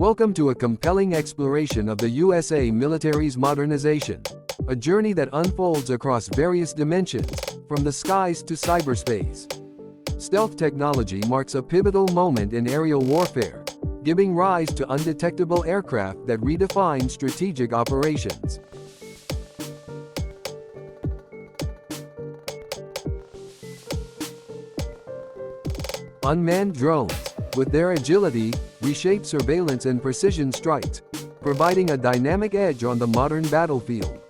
Welcome to a compelling exploration of the USA military's modernization, a journey that unfolds across various dimensions, from the skies to cyberspace. Stealth technology marks a pivotal moment in aerial warfare, giving rise to undetectable aircraft that redefine strategic operations. Unmanned drones, with their agility, reshape surveillance and precision strikes, providing a dynamic edge on the modern battlefield.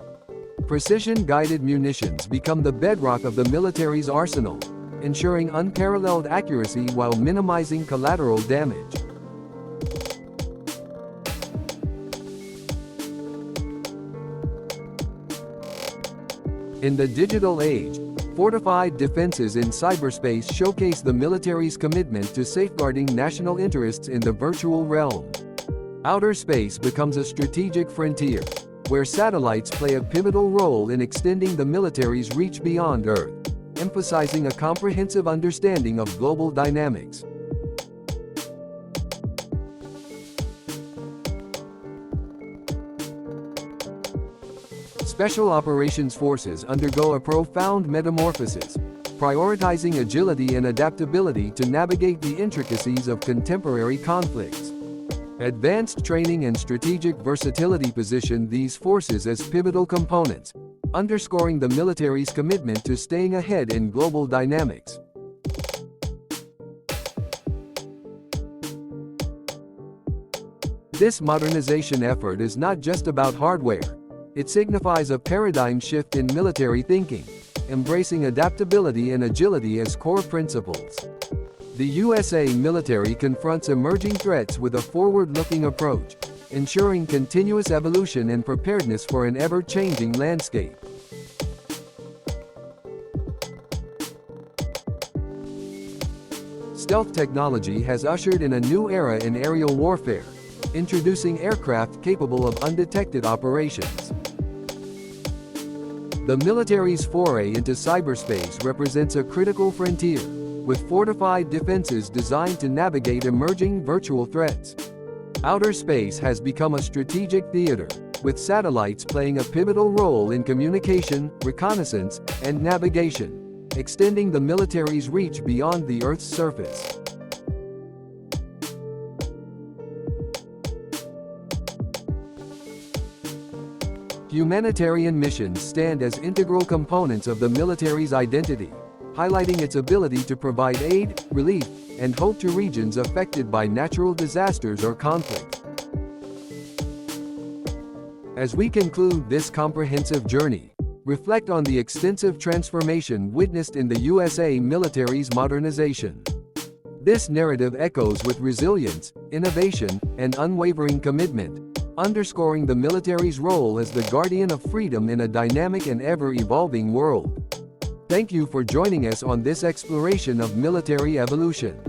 Precision-guided munitions become the bedrock of the military's arsenal, ensuring unparalleled accuracy while minimizing collateral damage. In the digital age, fortified defenses in cyberspace showcase the military's commitment to safeguarding national interests in the virtual realm. Outer space becomes a strategic frontier, where satellites play a pivotal role in extending the military's reach beyond Earth, emphasizing a comprehensive understanding of global dynamics. Special Operations Forces undergo a profound metamorphosis, prioritizing agility and adaptability to navigate the intricacies of contemporary conflicts. Advanced training and strategic versatility position these forces as pivotal components, underscoring the military's commitment to staying ahead in global dynamics. This modernization effort is not just about hardware. It signifies a paradigm shift in military thinking, embracing adaptability and agility as core principles. The USA military confronts emerging threats with a forward-looking approach, ensuring continuous evolution and preparedness for an ever-changing landscape. Stealth technology has ushered in a new era in aerial warfare, introducing aircraft capable of undetected operations. The military's foray into cyberspace represents a critical frontier, with fortified defenses designed to navigate emerging virtual threats. Outer space has become a strategic theater, with satellites playing a pivotal role in communication, reconnaissance, and navigation, extending the military's reach beyond the Earth's surface. Humanitarian missions stand as integral components of the military's identity, highlighting its ability to provide aid, relief, and hope to regions affected by natural disasters or conflict. As we conclude this comprehensive journey, reflect on the extensive transformation witnessed in the USA military's modernization. This narrative echoes with resilience, innovation, and unwavering commitment, underscoring the military's role as the guardian of freedom in a dynamic and ever-evolving world. Thank you for joining us on this exploration of military evolution.